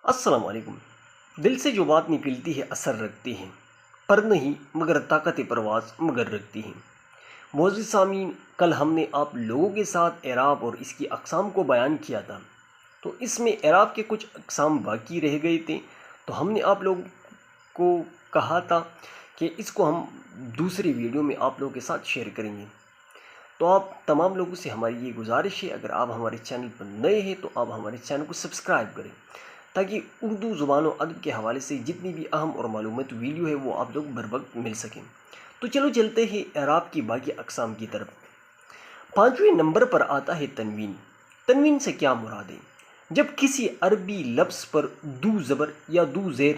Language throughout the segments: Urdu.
السلام علیکم۔ دل سے جو بات نکلتی ہے اثر رکھتی ہے، پر نہیں مگر طاقت پرواز مگر رکھتی ہے۔ معزز سامعین، کل ہم نے آپ لوگوں کے ساتھ اعراب اور اس کی اقسام کو بیان کیا تھا، تو اس میں اعراب کے کچھ اقسام باقی رہ گئے تھے، تو ہم نے آپ لوگوں کو کہا تھا کہ اس کو ہم دوسری ویڈیو میں آپ لوگوں کے ساتھ شیئر کریں گے۔ تو آپ تمام لوگوں سے ہماری یہ گزارش ہے، اگر آپ ہمارے چینل پر نئے ہیں تو آپ ہمارے چینل کو سبسکرائب کریں، تاکہ اردو زبان و ادب کے حوالے سے جتنی بھی اہم اور معلومات ویڈیو ہے وہ آپ لوگ بر وقت مل سکیں۔ تو چلو چلتے ہیں اعراب کی باقی اقسام کی طرف۔ 5ویں نمبر پر آتا ہے تنوین۔ تنوین سے کیا مراد ہے؟ جب کسی عربی لفظ پر دو زبر یا دو زیر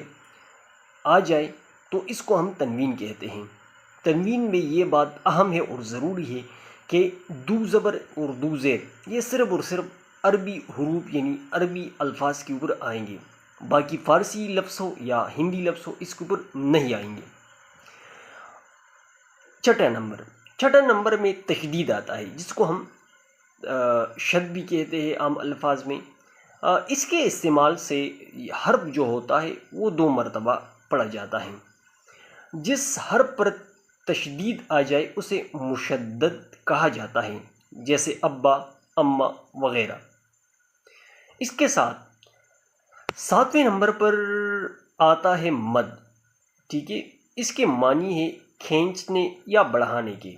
آ جائے تو اس کو ہم تنوین کہتے ہیں۔ تنوین میں یہ بات اہم ہے اور ضروری ہے کہ دو زبر اور دو زیر یہ صرف اور صرف عربی حروف یعنی عربی الفاظ کے اوپر آئیں گے، باقی فارسی لفظ ہو یا ہندی لفظ ہو اس کے اوپر نہیں آئیں گے۔ چھٹا نمبر میں تشدید آتا ہے، جس کو ہم شد بھی کہتے ہیں عام الفاظ میں۔ اس کے استعمال سے حرف جو ہوتا ہے وہ 2 مرتبہ پڑھا جاتا ہے۔ جس حرف پر تشدید آ جائے اسے مشدد کہا جاتا ہے، جیسے ابا، اماں وغیرہ۔ اس کے ساتھ 7ویں نمبر پر آتا ہے مد، ٹھیک ہے۔ اس کے معنی ہے کھینچنے یا بڑھانے کے۔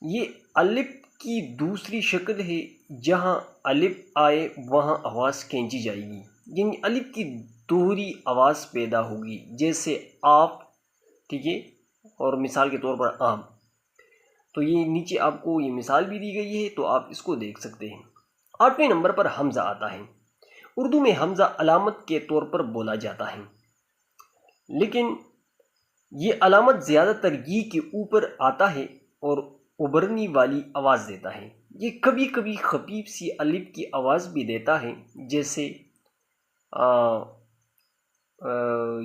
یہ الف کی دوسری شکل ہے، جہاں الف آئے وہاں آواز کھینچی جائے گی، یعنی الف کی دوہری آواز پیدا ہوگی، جیسے آپ، ٹھیک ہے، اور مثال کے طور پر عام۔ تو یہ نیچے آپ کو یہ مثال بھی دی گئی ہے، تو آپ اس کو دیکھ سکتے ہیں۔ 8ویں نمبر پر حمزہ آتا ہے۔ اردو میں حمزہ علامت کے طور پر بولا جاتا ہے، لیکن یہ علامت زیادہ تر یہ کے اوپر آتا ہے اور ابھرنے والی آواز دیتا ہے۔ یہ کبھی کبھی خفیف سی الف کی آواز بھی دیتا ہے، جیسے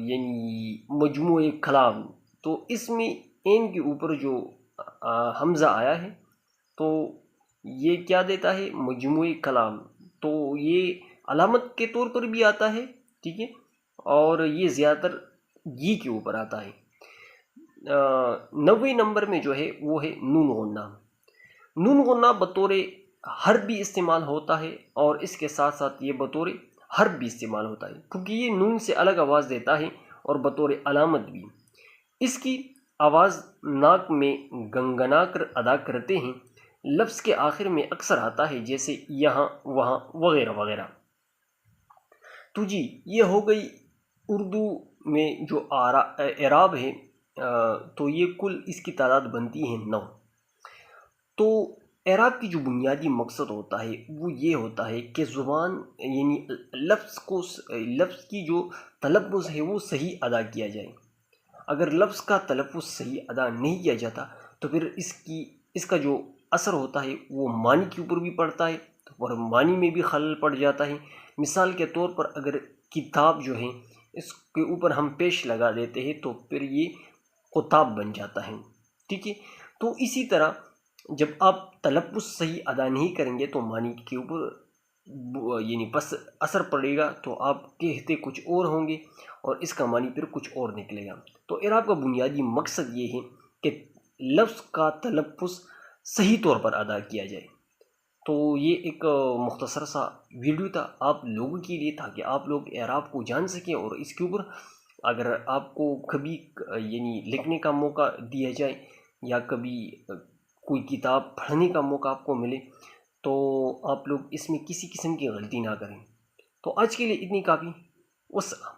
یعنی مجموع کلام۔ تو اس میں این کے اوپر جو حمزہ آیا ہے تو یہ کیا دیتا ہے؟ مجموع کلام۔ تو یہ علامت کے طور پر بھی آتا ہے، ٹھیک ہے، اور یہ زیادہ تر یہ کے اوپر آتا ہے۔ 9ویں نمبر میں جو ہے وہ ہے نون غنہ۔ نون غنہ بطور حرف بھی استعمال ہوتا ہے اور اس کے ساتھ ساتھ یہ بطور حرف بھی استعمال ہوتا ہے، کیونکہ یہ نون سے الگ آواز دیتا ہے اور بطور علامت بھی۔ اس کی آواز ناک میں گنگنا کر ادا کرتے ہیں۔ لفظ کے آخر میں اکثر آتا ہے، جیسے یہاں، وہاں وغیرہ وغیرہ۔ تو جی یہ ہو گئی اردو میں جو اعراب ہے، تو یہ کل اس کی تعداد بنتی ہے 9۔ تو اعراب کی جو بنیادی مقصد ہوتا ہے وہ یہ ہوتا ہے کہ زبان یعنی لفظ کی جو تلفظ ہے وہ صحیح ادا کیا جائے۔ اگر لفظ کا تلفظ صحیح ادا نہیں کیا جاتا تو پھر اس کا جو اثر ہوتا ہے وہ معنی کے اوپر بھی پڑتا ہے اور معنی میں بھی خلل پڑ جاتا ہے۔ مثال کے طور پر اگر کتاب جو ہے اس کے اوپر ہم پیش لگا دیتے ہیں تو پھر یہ کتاب بن جاتا ہے، ٹھیک ہے۔ تو اسی طرح جب آپ تلفظ صحیح ادا نہیں کریں گے تو معنی کے اوپر یعنی بس اثر پڑے گا، تو آپ کہتے کچھ اور ہوں گے اور اس کا معنی پھر کچھ اور نکلے گا۔ تو اعراب کا بنیادی مقصد یہ ہے کہ لفظ کا تلفظ صحیح طور پر ادا کیا جائے۔ تو یہ ایک مختصر سا ویڈیو تھا آپ لوگوں کے لیے، تاکہ آپ لوگ اعراب کو جان سکیں، اور اس کے اوپر اگر آپ کو کبھی یعنی لکھنے کا موقع دیا جائے یا کبھی کوئی کتاب پڑھنے کا موقع آپ کو ملے تو آپ لوگ اس میں کسی قسم کی غلطی نہ کریں۔ تو آج کے لیے اتنی کافی۔ والسلام۔